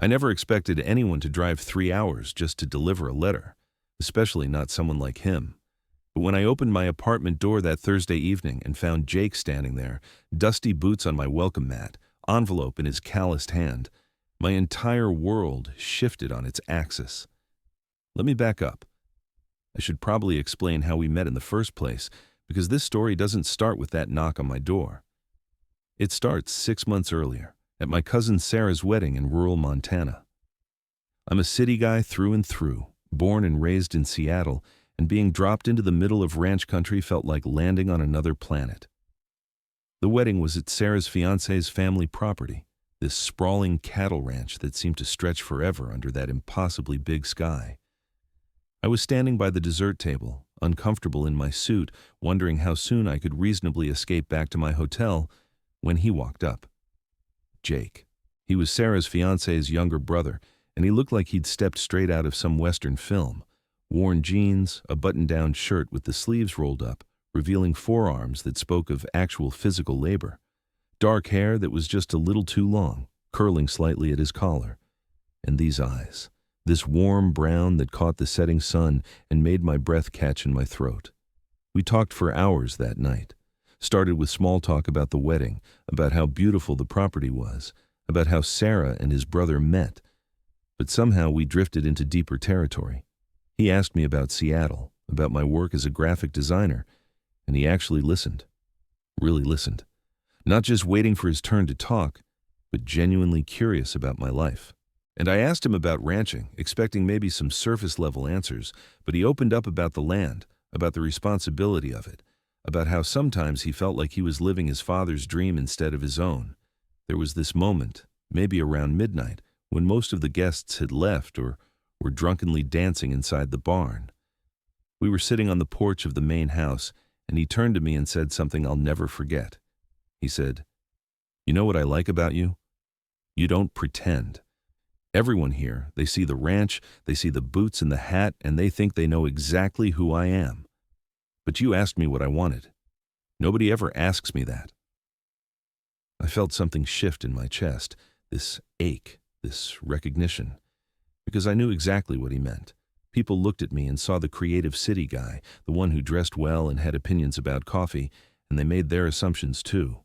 I never expected anyone to drive 3 hours just to deliver a letter, especially not someone like him. But when I opened my apartment door that Thursday evening and found Jake standing there, dusty boots on my welcome mat, envelope in his calloused hand, my entire world shifted on its axis. Let me back up. I should probably explain how we met in the first place, because this story doesn't start with that knock on my door. It starts 6 months earlier, at my cousin Sarah's wedding in rural Montana. I'm a city guy through and through, born and raised in Seattle, and being dropped into the middle of ranch country felt like landing on another planet. The wedding was at Sarah's fiancé's family property, this sprawling cattle ranch that seemed to stretch forever under that impossibly big sky. I was standing by the dessert table, uncomfortable in my suit, wondering how soon I could reasonably escape back to my hotel, when he walked up. Jake. He was Sarah's fiancé's younger brother, and he looked like he'd stepped straight out of some Western film. Worn jeans, a button-down shirt with the sleeves rolled up, revealing forearms that spoke of actual physical labor. Dark hair that was just a little too long, curling slightly at his collar. And these eyes, this warm brown that caught the setting sun and made my breath catch in my throat. We talked for hours that night. Started with small talk about the wedding, about how beautiful the property was, about how Sarah and his brother met. But somehow we drifted into deeper territory. He asked me about Seattle, about my work as a graphic designer, and he actually listened. Really listened. Not just waiting for his turn to talk, but genuinely curious about my life. And I asked him about ranching, expecting maybe some surface-level answers, but he opened up about the land, about the responsibility of it, about how sometimes he felt like he was living his father's dream instead of his own. There was this moment, maybe around midnight, when most of the guests had left or were drunkenly dancing inside the barn. We were sitting on the porch of the main house, and he turned to me and said something I'll never forget. He said, "You know what I like about you? You don't pretend. Everyone here, they see the ranch, they see the boots and the hat, and they think they know exactly who I am. But you asked me what I wanted. Nobody ever asks me that." I felt something shift in my chest, this ache, this recognition, because I knew exactly what he meant. People looked at me and saw the creative city guy, the one who dressed well and had opinions about coffee, and they made their assumptions too.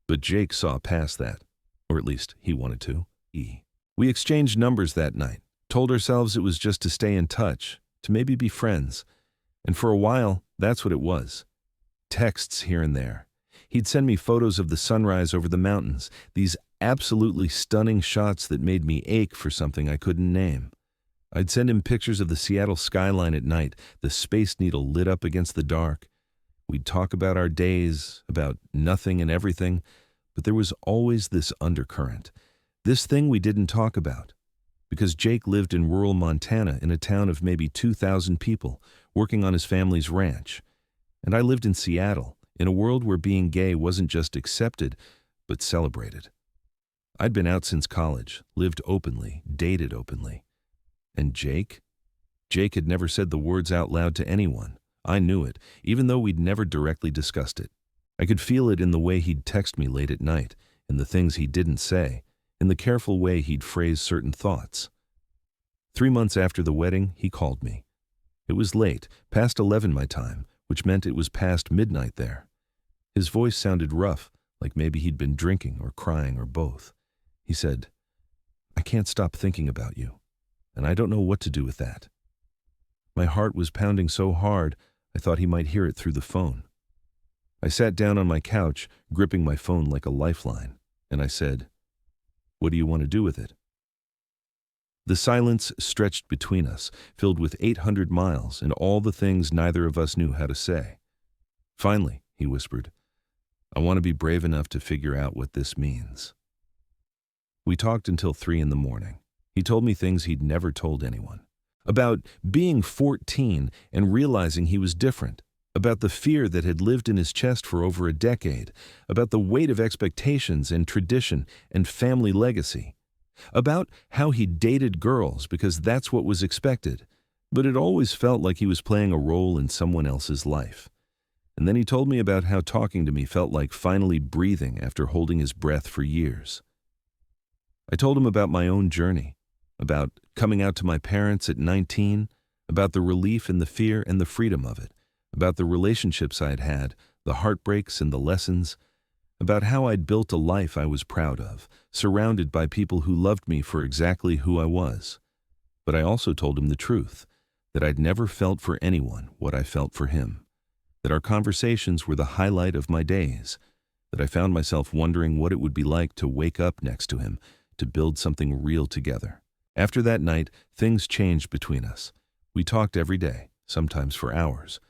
But Jake saw past that, or at least he wanted to. We exchanged numbers that night, told ourselves it was just to stay in touch, to maybe be friends. And for a while, that's what it was. Texts here and there. He'd send me photos of the sunrise over the mountains, these absolutely stunning shots that made me ache for something I couldn't name. I'd send him pictures of the Seattle skyline at night, the Space Needle lit up against the dark. We'd talk about our days, about nothing and everything, but there was always this undercurrent, this thing we didn't talk about. Because Jake lived in rural Montana in a town of maybe 2,000 people, working on his family's ranch. And I lived in Seattle, in a world where being gay wasn't just accepted, but celebrated. I'd been out since college, lived openly, dated openly. And Jake? Jake had never said the words out loud to anyone. I knew it, even though we'd never directly discussed it. I could feel it in the way he'd text me late at night, in the things he didn't say, in the careful way he'd phrase certain thoughts. 3 months after the wedding, he called me. It was late, past 11 my time, which meant it was past midnight there. His voice sounded rough, like maybe he'd been drinking or crying or both. He said, "I can't stop thinking about you, and I don't know what to do with that." My heart was pounding so hard, I thought he might hear it through the phone. I sat down on my couch, gripping my phone like a lifeline, and I said, "What do you want to do with it?" The silence stretched between us, filled with 800 miles and all the things neither of us knew how to say. Finally, he whispered, "I want to be brave enough to figure out what this means." We talked until 3 in the morning. He told me things he'd never told anyone. About being 14 and realizing he was different. About the fear that had lived in his chest for over a decade. About the weight of expectations and tradition and family legacy. About how he dated girls because that's what was expected, but it always felt like he was playing a role in someone else's life. And then he told me about how talking to me felt like finally breathing after holding his breath for years. I told him about my own journey, about coming out to my parents at 19, about the relief and the fear and the freedom of it, about the relationships I'd had, the heartbreaks and the lessons, about how I'd built a life I was proud of, surrounded by people who loved me for exactly who I was. But I also told him the truth, that I'd never felt for anyone what I felt for him, that our conversations were the highlight of my days, that I found myself wondering what it would be like to wake up next to him, to build something real together. After that night, things changed between us. We talked every day, sometimes for hours.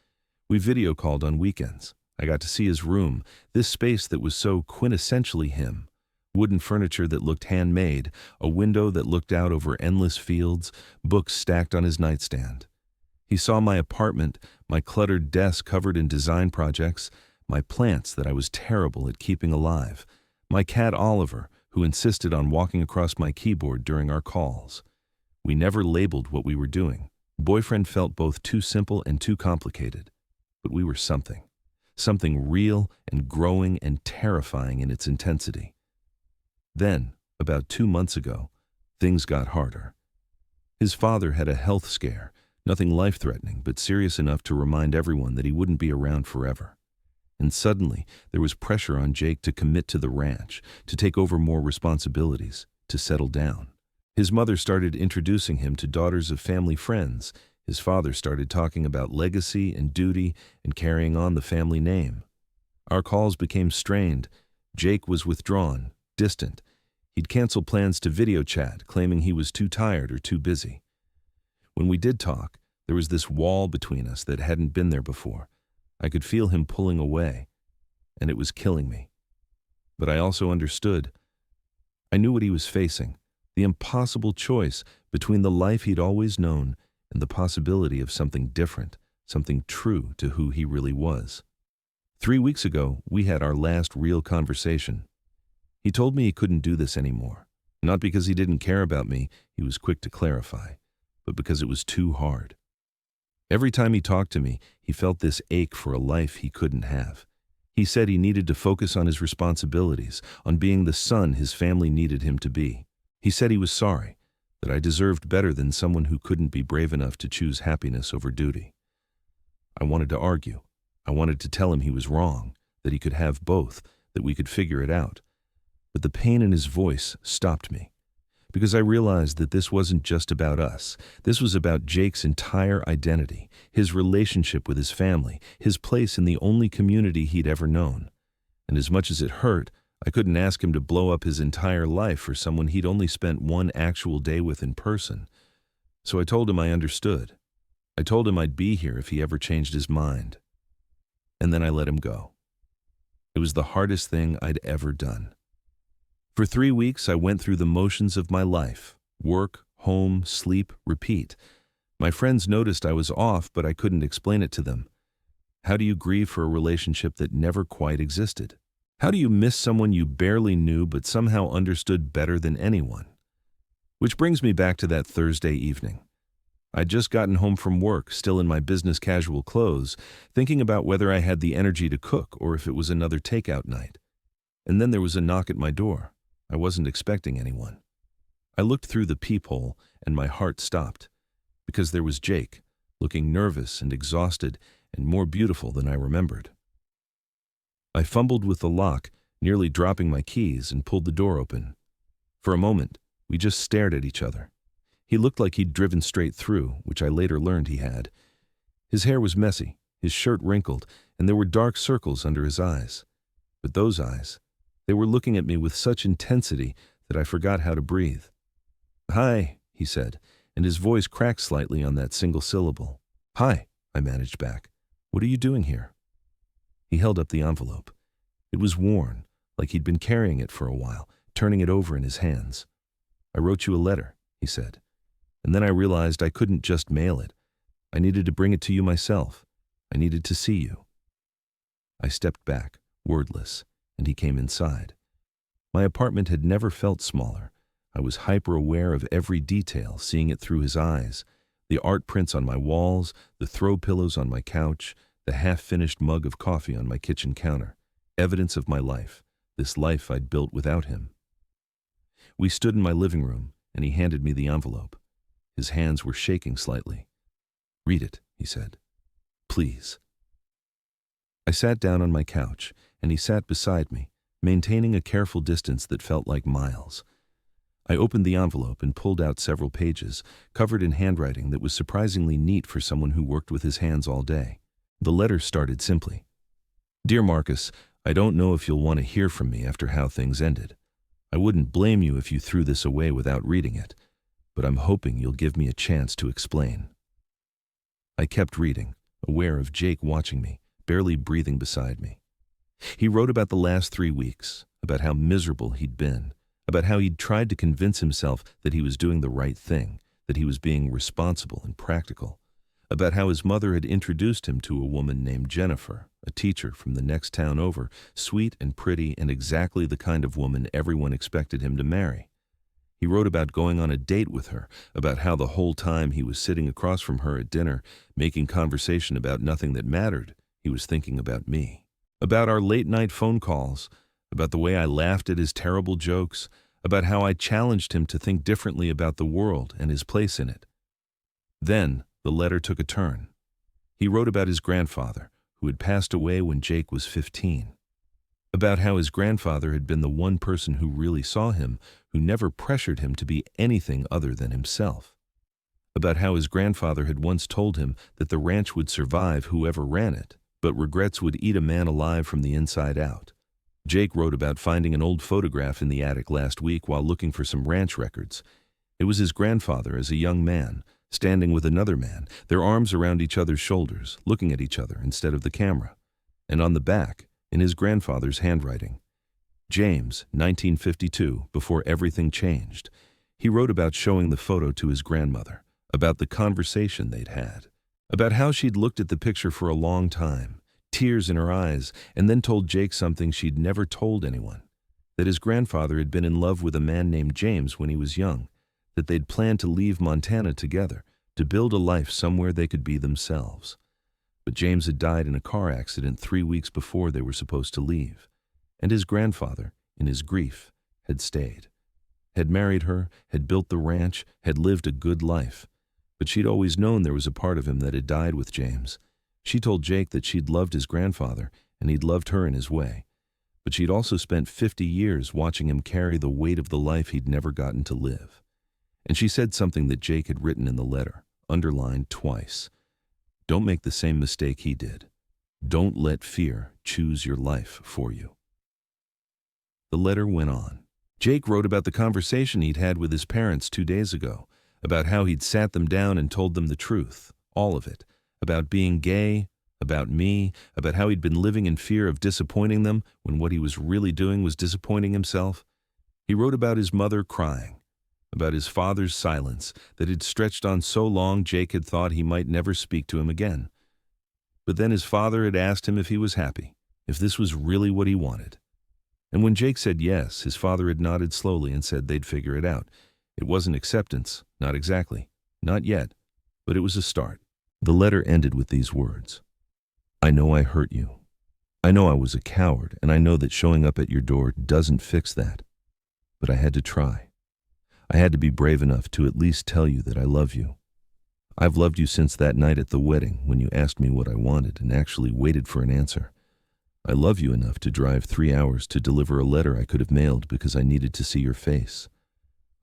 We video called on weekends. I got to see his room, this space that was so quintessentially him. Wooden furniture that looked handmade, a window that looked out over endless fields, books stacked on his nightstand. He saw my apartment, my cluttered desk covered in design projects, my plants that I was terrible at keeping alive, my cat Oliver, who insisted on walking across my keyboard during our calls. We never labeled what we were doing. Boyfriend felt both too simple and too complicated. But we were something real and growing and terrifying in its intensity. Then, about 2 months ago, things got harder. His father had a health scare, nothing life-threatening, but serious enough to remind everyone that he wouldn't be around forever. And suddenly, there was pressure on Jake to commit to the ranch, to take over more responsibilities, to settle down. His mother started introducing him to daughters of family friends. His father started talking about legacy and duty and carrying on the family name. Our calls became strained. Jake was withdrawn, distant. He'd cancel plans to video chat, claiming he was too tired or too busy. When we did talk, there was this wall between us that hadn't been there before. I could feel him pulling away, and it was killing me. But I also understood. I knew what he was facing, the impossible choice between the life he'd always known and the possibility of something different, something true to who he really was. 3 weeks ago, we had our last real conversation. He told me he couldn't do this anymore, not because he didn't care about me, he was quick to clarify, but because it was too hard. Every time he talked to me, he felt this ache for a life he couldn't have. He said he needed to focus on his responsibilities, on being the son his family needed him to be. He said he was sorry, that I deserved better than someone who couldn't be brave enough to choose happiness over duty. I wanted to argue. I wanted to tell him he was wrong, that he could have both, that we could figure it out. But the pain in his voice stopped me, because I realized that this wasn't just about us. This was about Jake's entire identity, his relationship with his family, his place in the only community he'd ever known. And as much as it hurt, I couldn't ask him to blow up his entire life for someone he'd only spent one actual day with in person. So I told him I understood. I told him I'd be here if he ever changed his mind. And then I let him go. It was the hardest thing I'd ever done. For 3 weeks, I went through the motions of my life: work, home, sleep, repeat. My friends noticed I was off, but I couldn't explain it to them. How do you grieve for a relationship that never quite existed? How do you miss someone you barely knew but somehow understood better than anyone? Which brings me back to that Thursday evening. I'd just gotten home from work, still in my business casual clothes, thinking about whether I had the energy to cook or if it was another takeout night. And then there was a knock at my door. I wasn't expecting anyone. I looked through the peephole and my heart stopped, because there was Jake, looking nervous and exhausted and more beautiful than I remembered. I fumbled with the lock, nearly dropping my keys, and pulled the door open. For a moment, we just stared at each other. He looked like he'd driven straight through, which I later learned he had. His hair was messy, his shirt wrinkled, and there were dark circles under his eyes. But those eyes, they were looking at me with such intensity that I forgot how to breathe. "Hi," he said, and his voice cracked slightly on that single syllable. "Hi," I managed back. "What are you doing here?" He held up the envelope. It was worn, like he'd been carrying it for a while, turning it over in his hands. "I wrote you a letter," he said. And then I realized I couldn't just mail it. I needed to bring it to you myself. I needed to see you. I stepped back, wordless, and he came inside. My apartment had never felt smaller. I was hyper-aware of every detail, seeing it through his eyes. The art prints on my walls, the throw pillows on my couch, the half-finished mug of coffee on my kitchen counter. Evidence of my life, this life I'd built without him. We stood in my living room, and he handed me the envelope. His hands were shaking slightly. "Read it," he said. "Please." I sat down on my couch, and he sat beside me, maintaining a careful distance that felt like miles. I opened the envelope and pulled out several pages, covered in handwriting that was surprisingly neat for someone who worked with his hands all day. The letter started simply. "Dear Marcus, I don't know if you'll want to hear from me after how things ended. I wouldn't blame you if you threw this away without reading it, but I'm hoping you'll give me a chance to explain." I kept reading, aware of Jake watching me, barely breathing beside me. He wrote about the last 3 weeks, about how miserable he'd been, about how he'd tried to convince himself that he was doing the right thing, that he was being responsible and practical, about how his mother had introduced him to a woman named Jennifer, a teacher from the next town over, sweet and pretty and exactly the kind of woman everyone expected him to marry. He wrote about going on a date with her, about how the whole time he was sitting across from her at dinner, making conversation about nothing that mattered, he was thinking about me. About our late-night phone calls, about the way I laughed at his terrible jokes, about how I challenged him to think differently about the world and his place in it. Then, the letter took a turn. He wrote about his grandfather, who had passed away when Jake was 15. About how his grandfather had been the one person who really saw him, who never pressured him to be anything other than himself. About how his grandfather had once told him that the ranch would survive whoever ran it, but regrets would eat a man alive from the inside out. Jake wrote about finding an old photograph in the attic last week while looking for some ranch records. It was his grandfather as a young man, standing with another man, their arms around each other's shoulders, looking at each other instead of the camera. And on the back, in his grandfather's handwriting, "James, 1952, before everything changed." He wrote about showing the photo to his grandmother, about the conversation they'd had, about how she'd looked at the picture for a long time, tears in her eyes, and then told Jake something she'd never told anyone, that his grandfather had been in love with a man named James when he was young, that they'd planned to leave Montana together, to build a life somewhere they could be themselves. But James had died in a car accident 3 weeks before they were supposed to leave, and his grandfather, in his grief, had stayed, had married her, had built the ranch, had lived a good life. But she'd always known there was a part of him that had died with James. She told Jake that she'd loved his grandfather, and he'd loved her in his way. But she'd also spent 50 years watching him carry the weight of the life he'd never gotten to live. And she said something that Jake had written in the letter, underlined twice. "Don't make the same mistake he did. Don't let fear choose your life for you." The letter went on. Jake wrote about the conversation he'd had with his parents 2 days ago, about how he'd sat them down and told them the truth, all of it, about being gay, about me, about how he'd been living in fear of disappointing them when what he was really doing was disappointing himself. He wrote about his mother crying, about his father's silence that had stretched on so long Jake had thought he might never speak to him again. But then his father had asked him if he was happy, if this was really what he wanted. And when Jake said yes, his father had nodded slowly and said they'd figure it out. It wasn't acceptance, not exactly, not yet, but it was a start. The letter ended with these words: "I know I hurt you. I know I was a coward, and I know that showing up at your door doesn't fix that. But I had to try. I had to be brave enough to at least tell you that I love you. I've loved you since that night at the wedding when you asked me what I wanted and actually waited for an answer. I love you enough to drive 3 hours to deliver a letter I could have mailed because I needed to see your face.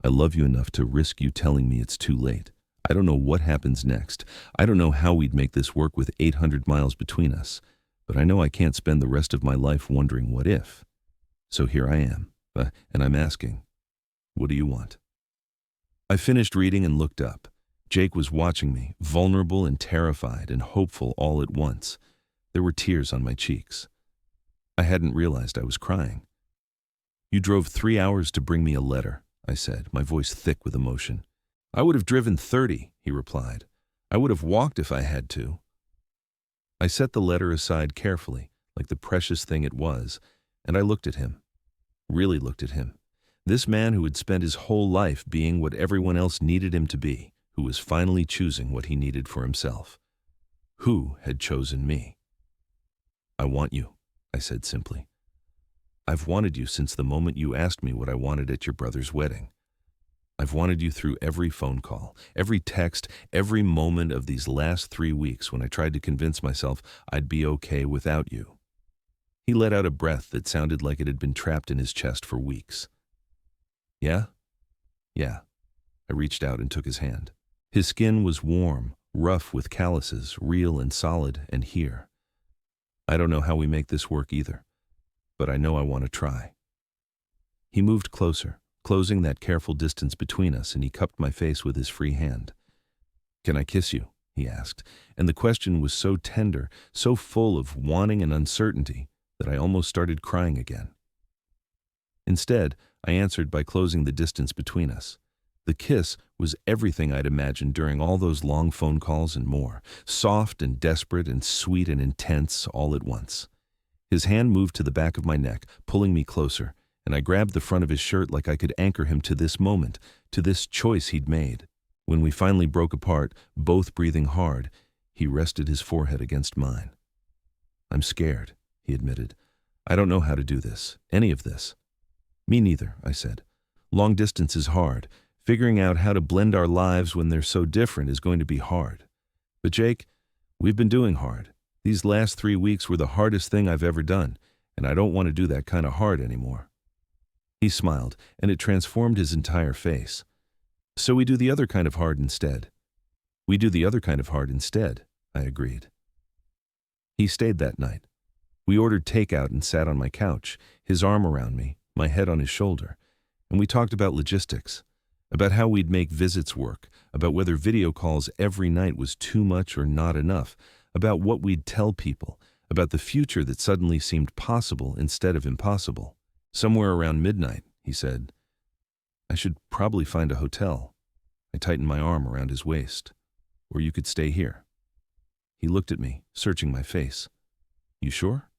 I love you enough to risk you telling me it's too late. I don't know what happens next. I don't know how we'd make this work with 800 miles between us, but I know I can't spend the rest of my life wondering what if. So here I am, and I'm asking, what do you want?" I finished reading and looked up. Jake was watching me, vulnerable and terrified and hopeful all at once. There were tears on my cheeks. I hadn't realized I was crying. "You drove 3 hours to bring me a letter," I said, my voice thick with emotion. "I would have driven 30, he replied. "I would have walked if I had to." I set the letter aside carefully, like the precious thing it was, and I looked at him. Really looked at him. This man who had spent his whole life being what everyone else needed him to be, who was finally choosing what he needed for himself. Who had chosen me? "I want you," I said simply. "I've wanted you since the moment you asked me what I wanted at your brother's wedding. I've wanted you through every phone call, every text, every moment of these last 3 weeks when I tried to convince myself I'd be okay without you." He let out a breath that sounded like it had been trapped in his chest for weeks. "Yeah? Yeah." I reached out and took his hand. His skin was warm, rough with calluses, real and solid, and here. "I don't know how we make this work either, but I know I want to try." He moved closer, closing that careful distance between us, and he cupped my face with his free hand. "Can I kiss you?" he asked, and the question was so tender, so full of wanting and uncertainty, that I almost started crying again. Instead, I answered by closing the distance between us. The kiss was everything I'd imagined during all those long phone calls and more, soft and desperate and sweet and intense all at once. His hand moved to the back of my neck, pulling me closer, and I grabbed the front of his shirt like I could anchor him to this moment, to this choice he'd made. When we finally broke apart, both breathing hard, he rested his forehead against mine. "I'm scared," he admitted. "I don't know how to do this, any of this." "Me neither," I said. "Long distance is hard. Figuring out how to blend our lives when they're so different is going to be hard. But Jake, we've been doing hard. These last 3 weeks were the hardest thing I've ever done, and I don't want to do that kind of hard anymore." He smiled, and it transformed his entire face. "So we do the other kind of hard instead." "We do the other kind of hard instead," I agreed. He stayed that night. We ordered takeout and sat on my couch, his arm around me, my head on his shoulder, and we talked about logistics, about how we'd make visits work, about whether video calls every night was too much or not enough, about what we'd tell people, about the future that suddenly seemed possible instead of impossible. Somewhere around midnight, he said, "I should probably find a hotel." I tightened my arm around his waist. "Or you could stay here." He looked at me, searching my face. "You sure?"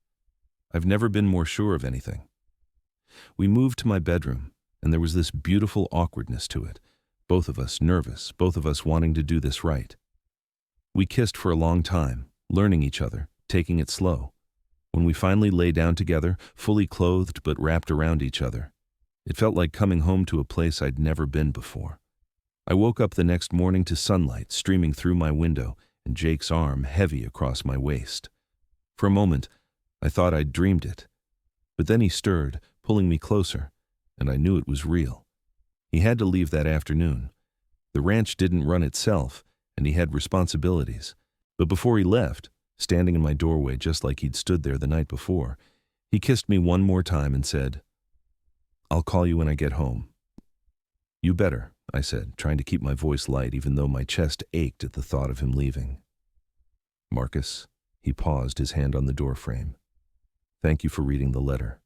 "I've never been more sure of anything." We moved to my bedroom, and there was this beautiful awkwardness to it, both of us nervous, both of us wanting to do this right. We kissed for a long time, learning each other, taking it slow. When we finally lay down together, fully clothed but wrapped around each other, it felt like coming home to a place I'd never been before. I woke up the next morning to sunlight streaming through my window and Jake's arm heavy across my waist. For a moment, I thought I'd dreamed it. But then he stirred, pulling me closer, and I knew it was real. He had to leave that afternoon. The ranch didn't run itself, and he had responsibilities. But before he left, standing in my doorway just like he'd stood there the night before, he kissed me one more time and said, "I'll call you when I get home." "You better," I said, trying to keep my voice light even though my chest ached at the thought of him leaving. "Marcus," he paused, his hand on the doorframe. "Thank you for reading the letter."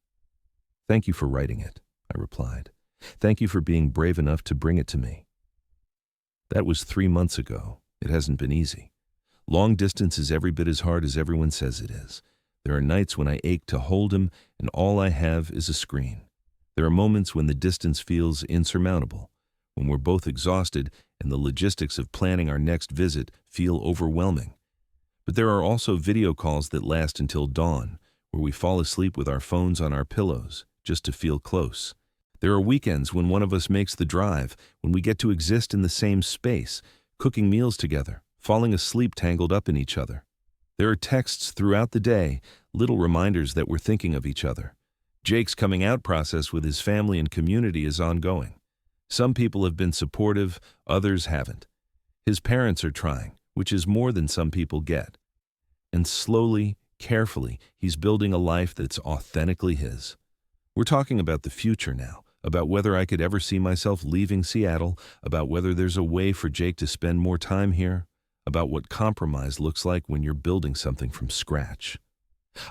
"Thank you for writing it," I replied. "Thank you for being brave enough to bring it to me." That was 3 months ago. It hasn't been easy. Long distance is every bit as hard as everyone says it is. There are nights when I ache to hold him, and all I have is a screen. There are moments when the distance feels insurmountable, when we're both exhausted and the logistics of planning our next visit feel overwhelming. But there are also video calls that last until dawn, where we fall asleep with our phones on our pillows, just to feel close. There are weekends when one of us makes the drive, when we get to exist in the same space, cooking meals together, falling asleep tangled up in each other. There are texts throughout the day, little reminders that we're thinking of each other. Jake's coming out process with his family and community is ongoing. Some people have been supportive, others haven't. His parents are trying, which is more than some people get. And slowly, carefully, he's building a life that's authentically his. We're talking about the future now, about whether I could ever see myself leaving Seattle, about whether there's a way for Jake to spend more time here, about what compromise looks like when you're building something from scratch.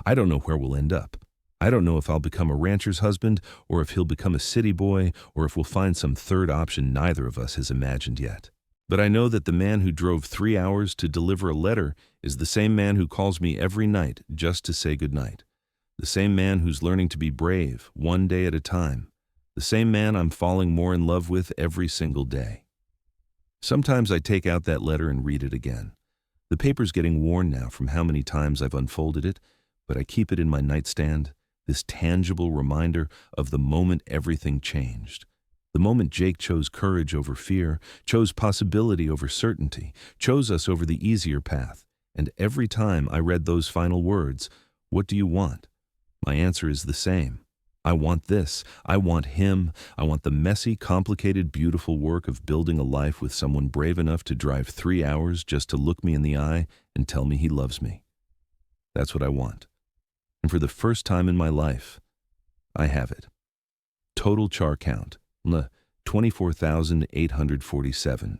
I don't know where we'll end up. I don't know if I'll become a rancher's husband, or if he'll become a city boy, or if we'll find some third option neither of us has imagined yet. But I know that the man who drove 3 hours to deliver a letter is the same man who calls me every night just to say goodnight. The same man who's learning to be brave, one day at a time. The same man I'm falling more in love with every single day. Sometimes I take out that letter and read it again. The paper's getting worn now from how many times I've unfolded it, but I keep it in my nightstand, this tangible reminder of the moment everything changed. The moment Jake chose courage over fear, chose possibility over certainty, chose us over the easier path, and every time I read those final words, "What do you want?" my answer is the same. I want this. I want him. I want the messy, complicated, beautiful work of building a life with someone brave enough to drive 3 hours just to look me in the eye and tell me he loves me. That's what I want. And for the first time in my life, I have it. Total char count, 24,847.